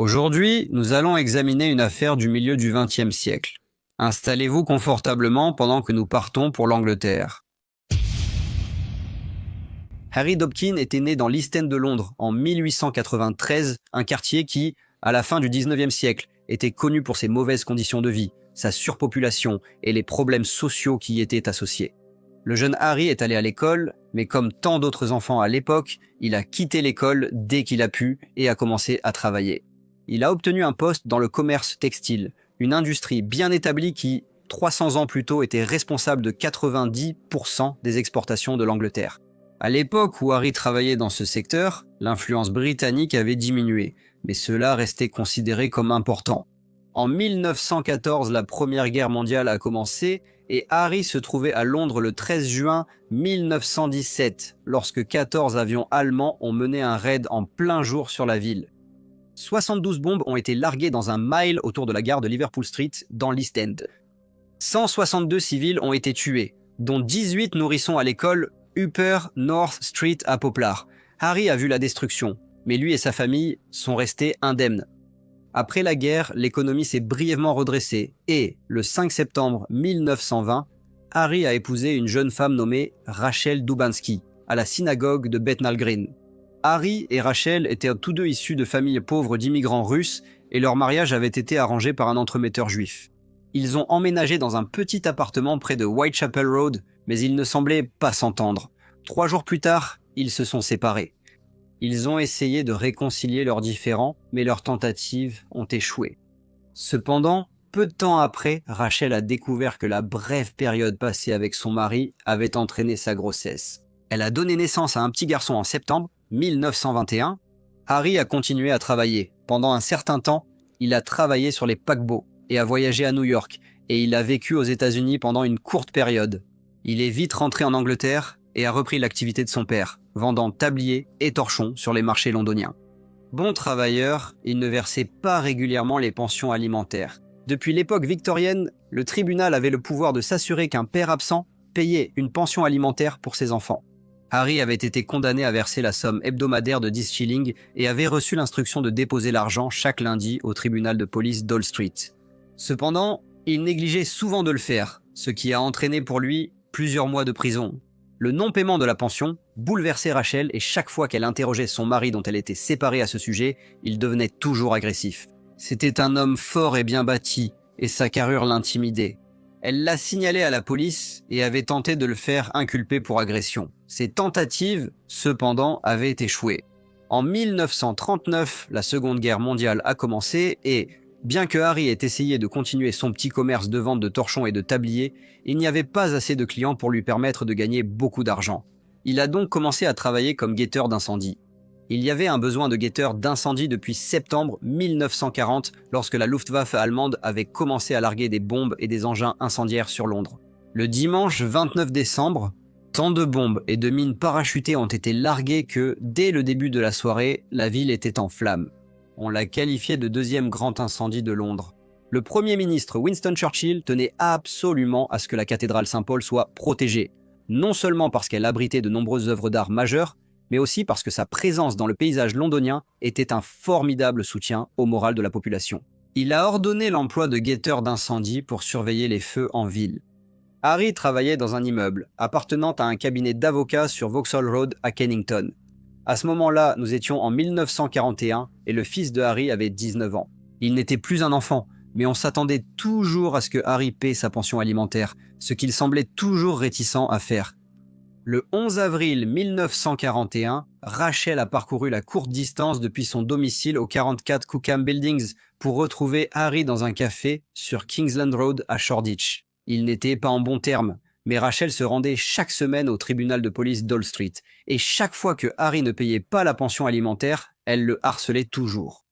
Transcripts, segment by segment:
Aujourd'hui, nous allons examiner une affaire du milieu du XXe siècle. Installez-vous confortablement pendant que nous partons pour l'Angleterre. Harry Dobkin était né dans l'East End de Londres en 1893, un quartier qui, à la fin du XIXe siècle, était connu pour ses mauvaises conditions de vie, sa surpopulation et les problèmes sociaux qui y étaient associés. Le jeune Harry est allé à l'école, mais comme tant d'autres enfants à l'époque, il a quitté l'école dès qu'il a pu et a commencé à travailler. Il a obtenu un poste dans le commerce textile, une industrie bien établie qui, 300 ans plus tôt, était responsable de 90% des exportations de l'Angleterre. À l'époque où Harry travaillait dans ce secteur, l'influence britannique avait diminué, mais cela restait considéré comme important. En 1914, la Première Guerre mondiale a commencé et Harry se trouvait à Londres le 13 juin 1917, lorsque 14 avions allemands ont mené un raid en plein jour sur la ville. 72 bombes ont été larguées dans un mile autour de la gare de Liverpool Street, dans l'East End. 162 civils ont été tués, dont 18 nourrissons à l'école Upper North Street à Poplar. Harry a vu la destruction, mais lui et sa famille sont restés indemnes. Après la guerre, l'économie s'est brièvement redressée et, le 5 septembre 1920, Harry a épousé une jeune femme nommée Rachel Dubansky, à la synagogue de Bethnal Green. Harry et Rachel étaient tous deux issus de familles pauvres d'immigrants russes et leur mariage avait été arrangé par un entremetteur juif. Ils ont emménagé dans un petit appartement près de Whitechapel Road, mais ils ne semblaient pas s'entendre. 3 jours plus tard, ils se sont séparés. Ils ont essayé de réconcilier leurs différends, mais leurs tentatives ont échoué. Cependant, peu de temps après, Rachel a découvert que la brève période passée avec son mari avait entraîné sa grossesse. Elle a donné naissance à un petit garçon en septembre 1921. Harry a continué à travailler. Pendant un certain temps, il a travaillé sur les paquebots et a voyagé à New York, et il a vécu aux États-Unis pendant une courte période. Il est vite rentré en Angleterre et a repris l'activité de son père, vendant tabliers et torchons sur les marchés londoniens. Bon travailleur, il ne versait pas régulièrement les pensions alimentaires. Depuis l'époque victorienne, le tribunal avait le pouvoir de s'assurer qu'un père absent payait une pension alimentaire pour ses enfants. Harry avait été condamné à verser la somme hebdomadaire de 10 shillings et avait reçu l'instruction de déposer l'argent chaque lundi au tribunal de police d'All Street. Cependant, il négligeait souvent de le faire, ce qui a entraîné pour lui plusieurs mois de prison. Le non-paiement de la pension bouleversait Rachel et chaque fois qu'elle interrogeait son mari dont elle était séparée à ce sujet, il devenait toujours agressif. C'était un homme fort et bien bâti, et sa carrure l'intimidait. Elle l'a signalé à la police et avait tenté de le faire inculper pour agression. Ces tentatives, cependant, avaient échoué. En 1939, la Seconde Guerre mondiale a commencé et, bien que Harry ait essayé de continuer son petit commerce de vente de torchons et de tabliers, il n'y avait pas assez de clients pour lui permettre de gagner beaucoup d'argent. Il a donc commencé à travailler comme guetteur d'incendie. Il y avait un besoin de guetteur d'incendie depuis septembre 1940, lorsque la Luftwaffe allemande avait commencé à larguer des bombes et des engins incendiaires sur Londres. Le dimanche 29 décembre, tant de bombes et de mines parachutées ont été larguées que, dès le début de la soirée, la ville était en flammes. On l'a qualifié de deuxième grand incendie de Londres. Le Premier ministre Winston Churchill tenait absolument à ce que la cathédrale Saint-Paul soit protégée, non seulement parce qu'elle abritait de nombreuses œuvres d'art majeures, mais aussi parce que sa présence dans le paysage londonien était un formidable soutien au moral de la population. Il a ordonné l'emploi de guetteurs d'incendie pour surveiller les feux en ville. Harry travaillait dans un immeuble appartenant à un cabinet d'avocats sur Vauxhall Road à Kennington. À ce moment-là, nous étions en 1941 et le fils de Harry avait 19 ans. Il n'était plus un enfant, mais on s'attendait toujours à ce que Harry paie sa pension alimentaire, ce qu'il semblait toujours réticent à faire. Le 11 avril 1941, Rachel a parcouru la courte distance depuis son domicile au 44 Cookham Buildings pour retrouver Harry dans un café sur Kingsland Road à Shoreditch. Ils n'étaient pas en bons termes, mais Rachel se rendait chaque semaine au tribunal de police d'All Street, et chaque fois que Harry ne payait pas la pension alimentaire, elle le harcelait toujours.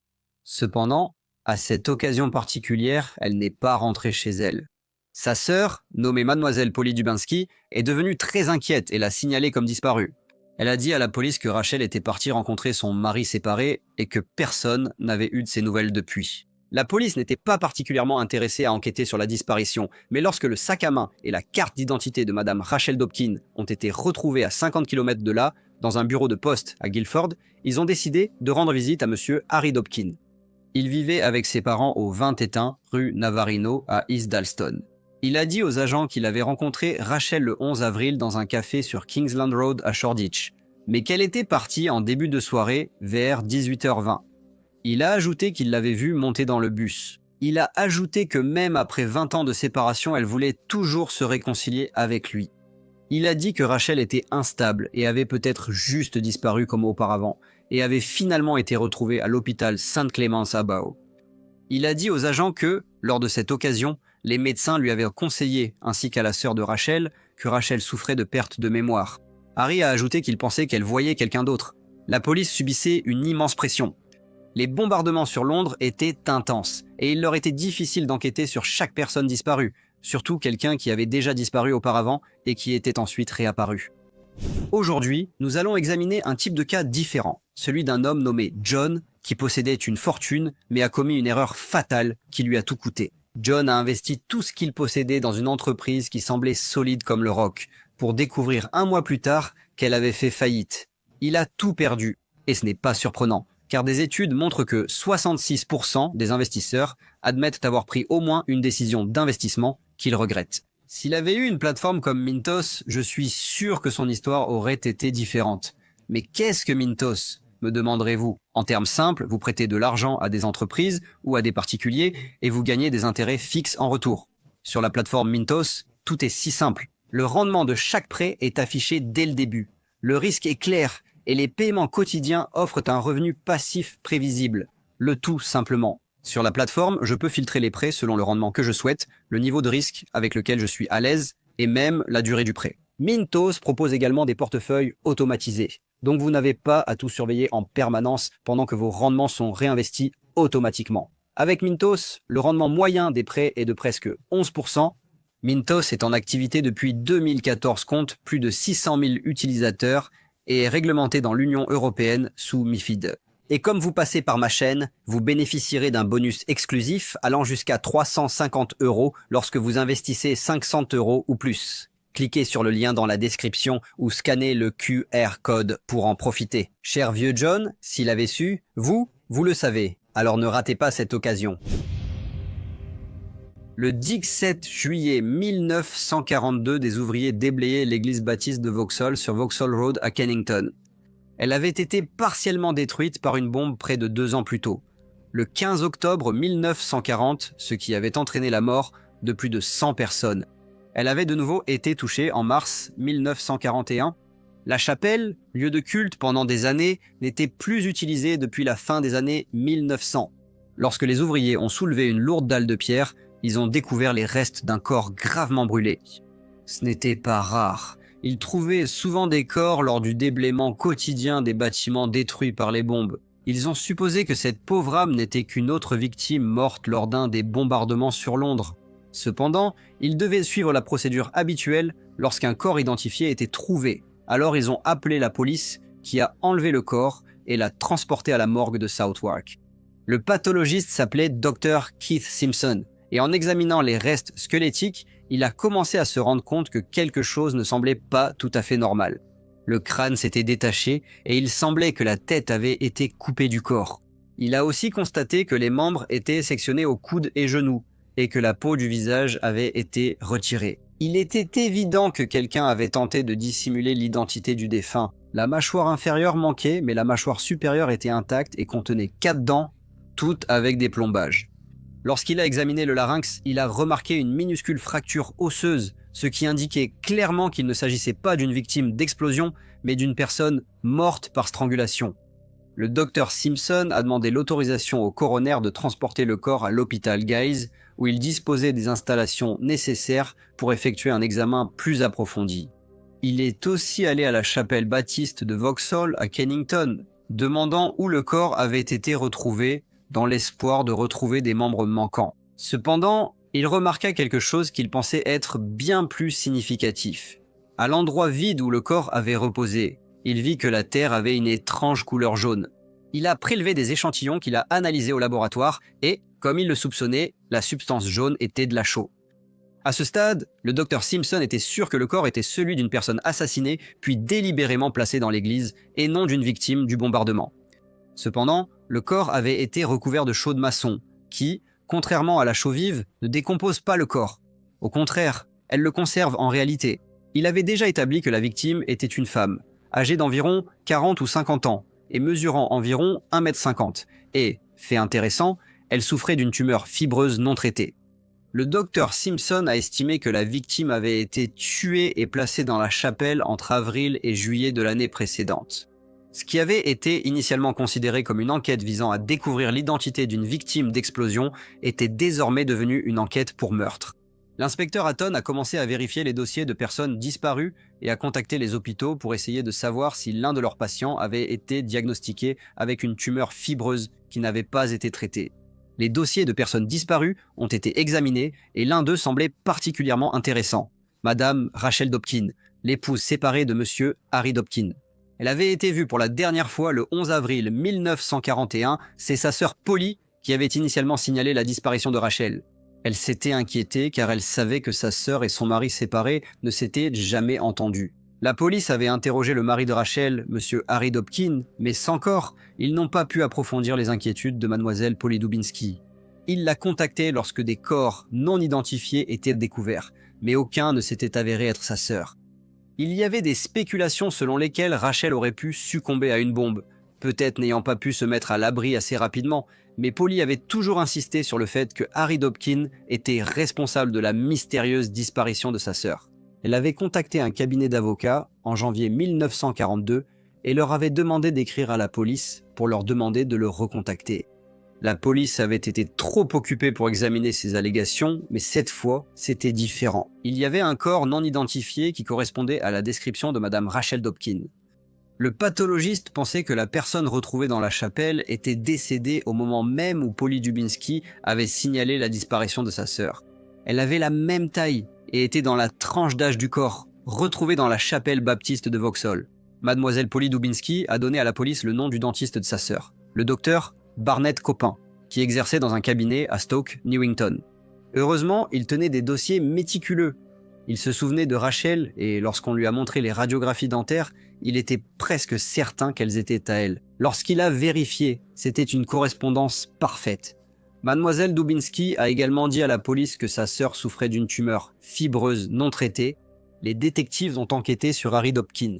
Cependant, à cette occasion particulière, elle n'est pas rentrée chez elle. Sa sœur, nommée Mademoiselle Polly Dubansky, est devenue très inquiète et l'a signalée comme disparue. Elle a dit à la police que Rachel était partie rencontrer son mari séparé et que personne n'avait eu de ses nouvelles depuis. La police n'était pas particulièrement intéressée à enquêter sur la disparition, mais lorsque le sac à main et la carte d'identité de Madame Rachel Dobkin ont été retrouvés à 50 km de là, dans un bureau de poste à Guildford, ils ont décidé de rendre visite à Monsieur Harry Dobkin. Il vivait avec ses parents au 21 rue Navarino à East Dalston. Il a dit aux agents qu'il avait rencontré Rachel le 11 avril dans un café sur Kingsland Road à Shoreditch, mais qu'elle était partie en début de soirée vers 18h20. Il a ajouté qu'il l'avait vue monter dans le bus. Il a ajouté que même après 20 ans de séparation, elle voulait toujours se réconcilier avec lui. Il a dit que Rachel était instable et avait peut-être juste disparu comme auparavant, et avait finalement été retrouvée à l'hôpital St. Clement's à Bow. Il a dit aux agents que, lors de cette occasion, les médecins lui avaient conseillé, ainsi qu'à la sœur de Rachel, que Rachel souffrait de perte de mémoire. Harry a ajouté qu'il pensait qu'elle voyait quelqu'un d'autre. La police subissait une immense pression. Les bombardements sur Londres étaient intenses, et il leur était difficile d'enquêter sur chaque personne disparue, surtout quelqu'un qui avait déjà disparu auparavant et qui était ensuite réapparu. Aujourd'hui, nous allons examiner un type de cas différent, celui d'un homme nommé John, qui possédait une fortune, mais a commis une erreur fatale qui lui a tout coûté. John a investi tout ce qu'il possédait dans une entreprise qui semblait solide comme le roc, pour découvrir un mois plus tard qu'elle avait fait faillite. Il a tout perdu, et ce n'est pas surprenant, car des études montrent que 66% des investisseurs admettent avoir pris au moins une décision d'investissement qu'ils regrettent. S'il avait eu une plateforme comme Mintos, je suis sûr que son histoire aurait été différente. Mais qu'est-ce que Mintos ? Me demanderez-vous. En termes simples, vous prêtez de l'argent à des entreprises ou à des particuliers et vous gagnez des intérêts fixes en retour. Sur la plateforme Mintos, tout est si simple. Le rendement de chaque prêt est affiché dès le début. Le risque est clair et les paiements quotidiens offrent un revenu passif prévisible. Le tout simplement. Sur la plateforme, je peux filtrer les prêts selon le rendement que je souhaite, le niveau de risque avec lequel je suis à l'aise et même la durée du prêt. Mintos propose également des portefeuilles automatisés. Donc vous n'avez pas à tout surveiller en permanence pendant que vos rendements sont réinvestis automatiquement. Avec Mintos, le rendement moyen des prêts est de presque 11%. Mintos est en activité depuis 2014, compte plus de 600 000 utilisateurs et est réglementé dans l'Union européenne sous MiFID. Et comme vous passez par ma chaîne, vous bénéficierez d'un bonus exclusif allant jusqu'à 350 € lorsque vous investissez 500 € ou plus. Cliquez sur le lien dans la description ou scannez le QR code pour en profiter. Cher vieux John, s'il avait su, vous le savez, alors ne ratez pas cette occasion. Le 17 juillet 1942, des ouvriers déblayaient l'église baptiste de Vauxhall sur Vauxhall Road à Kennington. Elle avait été partiellement détruite par une bombe près de 2 ans plus tôt, le 15 octobre 1940, ce qui avait entraîné la mort de plus de 100 personnes. Elle avait de nouveau été touchée en mars 1941. La chapelle, lieu de culte pendant des années, n'était plus utilisée depuis la fin des années 1900. Lorsque les ouvriers ont soulevé une lourde dalle de pierre, ils ont découvert les restes d'un corps gravement brûlé. Ce n'était pas rare. Ils trouvaient souvent des corps lors du déblaiement quotidien des bâtiments détruits par les bombes. Ils ont supposé que cette pauvre âme n'était qu'une autre victime morte lors d'un des bombardements sur Londres. Cependant, ils devaient suivre la procédure habituelle lorsqu'un corps identifié était trouvé. Alors ils ont appelé la police qui a enlevé le corps et l'a transporté à la morgue de Southwark. Le pathologiste s'appelait Dr. Keith Simpson et en examinant les restes squelettiques, il a commencé à se rendre compte que quelque chose ne semblait pas tout à fait normal. Le crâne s'était détaché et il semblait que la tête avait été coupée du corps. Il a aussi constaté que les membres étaient sectionnés aux coudes et genoux et que la peau du visage avait été retirée. Il était évident que quelqu'un avait tenté de dissimuler l'identité du défunt. La mâchoire inférieure manquait, mais la mâchoire supérieure était intacte et contenait 4 dents, toutes avec des plombages. Lorsqu'il a examiné le larynx, il a remarqué une minuscule fracture osseuse, ce qui indiquait clairement qu'il ne s'agissait pas d'une victime d'explosion, mais d'une personne morte par strangulation. Le docteur Simpson a demandé l'autorisation au coroner de transporter le corps à l'hôpital Guy's, où il disposait des installations nécessaires pour effectuer un examen plus approfondi. Il est aussi allé à la chapelle baptiste de Vauxhall à Kennington, demandant où le corps avait été retrouvé, dans l'espoir de retrouver des membres manquants. Cependant, il remarqua quelque chose qu'il pensait être bien plus significatif. À l'endroit vide où le corps avait reposé, il vit que la terre avait une étrange couleur jaune. Il a prélevé des échantillons qu'il a analysés au laboratoire et, comme il le soupçonnait, la substance jaune était de la chaux. À ce stade, le docteur Simpson était sûr que le corps était celui d'une personne assassinée puis délibérément placée dans l'église et non d'une victime du bombardement. Cependant, Le corps avait été recouvert de chaux de maçon, qui, contrairement à la chaux vive, ne décompose pas le corps. Au contraire, elle le conserve en réalité. Il avait déjà établi que la victime était une femme, âgée d'environ 40 ou 50 ans, et mesurant environ 1,50 m. Et, fait intéressant, elle souffrait d'une tumeur fibreuse non traitée. Le docteur Simpson a estimé que la victime avait été tuée et placée dans la chapelle entre avril et juillet de l'année précédente. Ce qui avait été initialement considéré comme une enquête visant à découvrir l'identité d'une victime d'explosion était désormais devenu une enquête pour meurtre. L'inspecteur Hatton a commencé à vérifier les dossiers de personnes disparues et à contacter les hôpitaux pour essayer de savoir si l'un de leurs patients avait été diagnostiqué avec une tumeur fibreuse qui n'avait pas été traitée. Les dossiers de personnes disparues ont été examinés et l'un d'eux semblait particulièrement intéressant. Madame Rachel Dobkin, l'épouse séparée de monsieur Harry Dobkin. Elle avait été vue pour la dernière fois le 11 avril 1941, c'est sa sœur Polly qui avait initialement signalé la disparition de Rachel. Elle s'était inquiétée car elle savait que sa sœur et son mari séparés ne s'étaient jamais entendus. La police avait interrogé le mari de Rachel, monsieur Harry Dobkin, mais sans corps, ils n'ont pas pu approfondir les inquiétudes de mademoiselle Polly Dubinsky. Ils la contactaient lorsque des corps non identifiés étaient découverts, mais aucun ne s'était avéré être sa sœur. Il y avait des spéculations selon lesquelles Rachel aurait pu succomber à une bombe, peut-être n'ayant pas pu se mettre à l'abri assez rapidement, mais Polly avait toujours insisté sur le fait que Harry Dobkin était responsable de la mystérieuse disparition de sa sœur. Elle avait contacté un cabinet d'avocats en janvier 1942 et leur avait demandé d'écrire à la police pour leur demander de le recontacter. La police avait été trop occupée pour examiner ces allégations, mais cette fois, c'était différent. Il y avait un corps non identifié qui correspondait à la description de madame Rachel Dobkin. Le pathologiste pensait que la personne retrouvée dans la chapelle était décédée au moment même où Polly Dubinsky avait signalé la disparition de sa sœur. Elle avait la même taille et était dans la tranche d'âge du corps, retrouvée dans la chapelle baptiste de Vauxhall. Mademoiselle Polly Dubinsky a donné à la police le nom du dentiste de sa sœur, le docteur Barnett Copin, qui exerçait dans un cabinet à Stoke, Newington. Heureusement, il tenait des dossiers méticuleux. Il se souvenait de Rachel et lorsqu'on lui a montré les radiographies dentaires, il était presque certain qu'elles étaient à elle. Lorsqu'il a vérifié, c'était une correspondance parfaite. Mademoiselle Dubinsky a également dit à la police que sa sœur souffrait d'une tumeur fibreuse non traitée. Les détectives ont enquêté sur Harry Dobkin.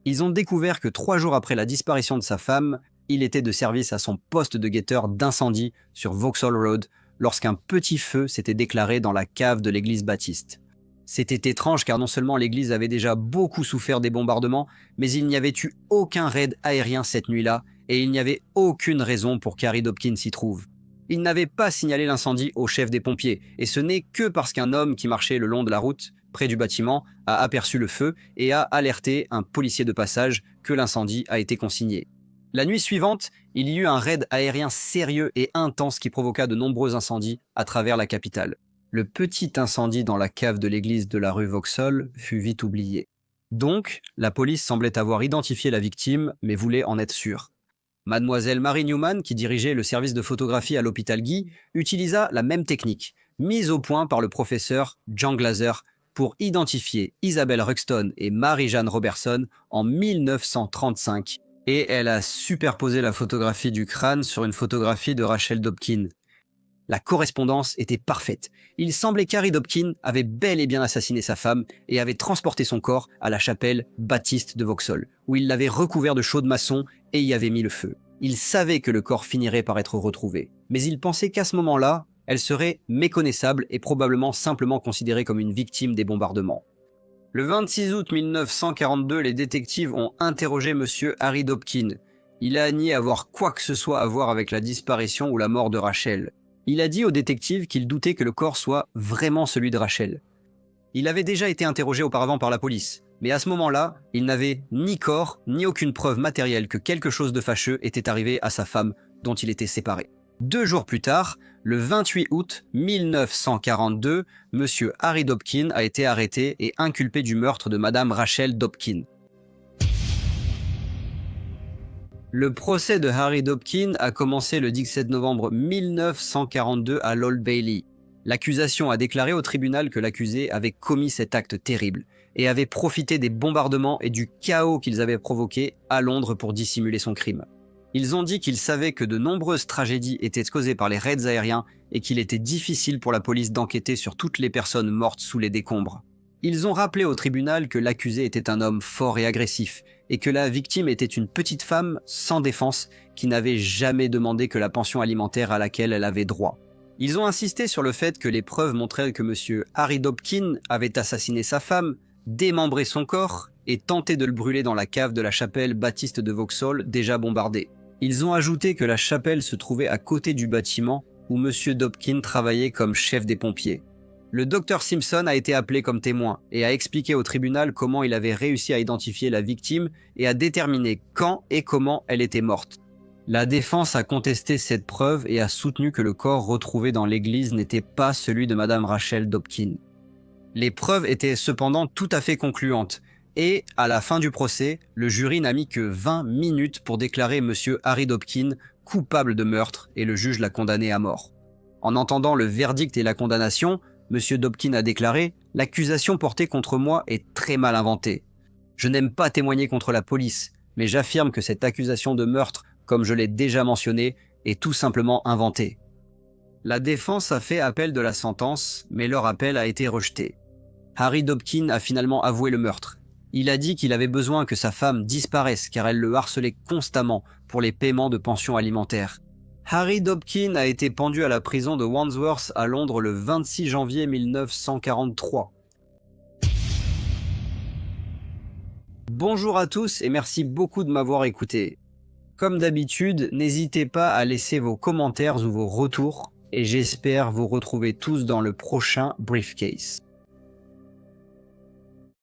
Ils ont découvert que 3 jours après la disparition de sa femme, il était de service à son poste de guetteur d'incendie sur Vauxhall Road lorsqu'un petit feu s'était déclaré dans la cave de l'église baptiste. C'était étrange car non seulement l'église avait déjà beaucoup souffert des bombardements, mais il n'y avait eu aucun raid aérien cette nuit-là et il n'y avait aucune raison pour qu'Harry Dobkin s'y trouve. Il n'avait pas signalé l'incendie au chef des pompiers et ce n'est que parce qu'un homme qui marchait le long de la route, près du bâtiment, a aperçu le feu et a alerté un policier de passage que l'incendie a été consigné. La nuit suivante, il y eut un raid aérien sérieux et intense qui provoqua de nombreux incendies à travers la capitale. Le petit incendie dans la cave de l'église de la rue Vauxhall fut vite oublié. Donc, la police semblait avoir identifié la victime, mais voulait en être sûre. Mademoiselle Mary Newman, qui dirigeait le service de photographie à l'hôpital Guy, utilisa la même technique, mise au point par le professeur John Glaser, pour identifier Isabelle Ruxton et Marie-Jeanne Robertson en 1935, et elle a superposé la photographie du crâne sur une photographie de Rachel Dobkin. La correspondance était parfaite. Il semblait qu'Harry Dobkin avait bel et bien assassiné sa femme et avait transporté son corps à la chapelle baptiste de Vauxhall, où il l'avait recouvert de chaux de maçon et y avait mis le feu. Il savait que le corps finirait par être retrouvé, mais il pensait qu'à ce moment-là, elle serait méconnaissable et probablement simplement considérée comme une victime des bombardements. Le 26 août 1942, les détectives ont interrogé monsieur Harry Dobkin. Il a nié avoir quoi que ce soit à voir avec la disparition ou la mort de Rachel. Il a dit aux détectives qu'il doutait que le corps soit vraiment celui de Rachel. Il avait déjà été interrogé auparavant par la police, mais à ce moment-là, il n'avait ni corps, ni aucune preuve matérielle que quelque chose de fâcheux était arrivé à sa femme dont il était séparé. 2 jours plus tard, le 28 août 1942, monsieur Harry Dobkin a été arrêté et inculpé du meurtre de madame Rachel Dobkin. Le procès de Harry Dobkin a commencé le 17 novembre 1942 à l'Old Bailey. L'accusation a déclaré au tribunal que l'accusé avait commis cet acte terrible et avait profité des bombardements et du chaos qu'ils avaient provoqués à Londres pour dissimuler son crime. Ils ont dit qu'ils savaient que de nombreuses tragédies étaient causées par les raids aériens et qu'il était difficile pour la police d'enquêter sur toutes les personnes mortes sous les décombres. Ils ont rappelé au tribunal que l'accusé était un homme fort et agressif et que la victime était une petite femme sans défense qui n'avait jamais demandé que la pension alimentaire à laquelle elle avait droit. Ils ont insisté sur le fait que les preuves montraient que M. Harry Dobkin avait assassiné sa femme, démembré son corps et tenté de le brûler dans la cave de la chapelle Baptiste de Vauxhall déjà bombardée. Ils ont ajouté que la chapelle se trouvait à côté du bâtiment où M. Dobkin travaillait comme chef des pompiers. Le docteur Simpson a été appelé comme témoin et a expliqué au tribunal comment il avait réussi à identifier la victime et à déterminer quand et comment elle était morte. La défense a contesté cette preuve et a soutenu que le corps retrouvé dans l'église n'était pas celui de Madame Rachel Dobkin. Les preuves étaient cependant tout à fait concluantes et, à la fin du procès, le jury n'a mis que 20 minutes pour déclarer M. Harry Dobkin coupable de meurtre et le juge l'a condamné à mort. En entendant le verdict et la condamnation, M. Dobkin a déclaré « L'accusation portée contre moi est très mal inventée. Je n'aime pas témoigner contre la police, mais j'affirme que cette accusation de meurtre, comme je l'ai déjà mentionné, est tout simplement inventée. » La défense a fait appel de la sentence, mais leur appel a été rejeté. Harry Dobkin a finalement avoué le meurtre. Il a dit qu'il avait besoin que sa femme disparaisse car elle le harcelait constamment pour les paiements de pension alimentaire. Harry Dobkin a été pendu à la prison de Wandsworth à Londres le 26 janvier 1943. Bonjour à tous et merci beaucoup de m'avoir écouté. Comme d'habitude, n'hésitez pas à laisser vos commentaires ou vos retours et j'espère vous retrouver tous dans le prochain Briefcase.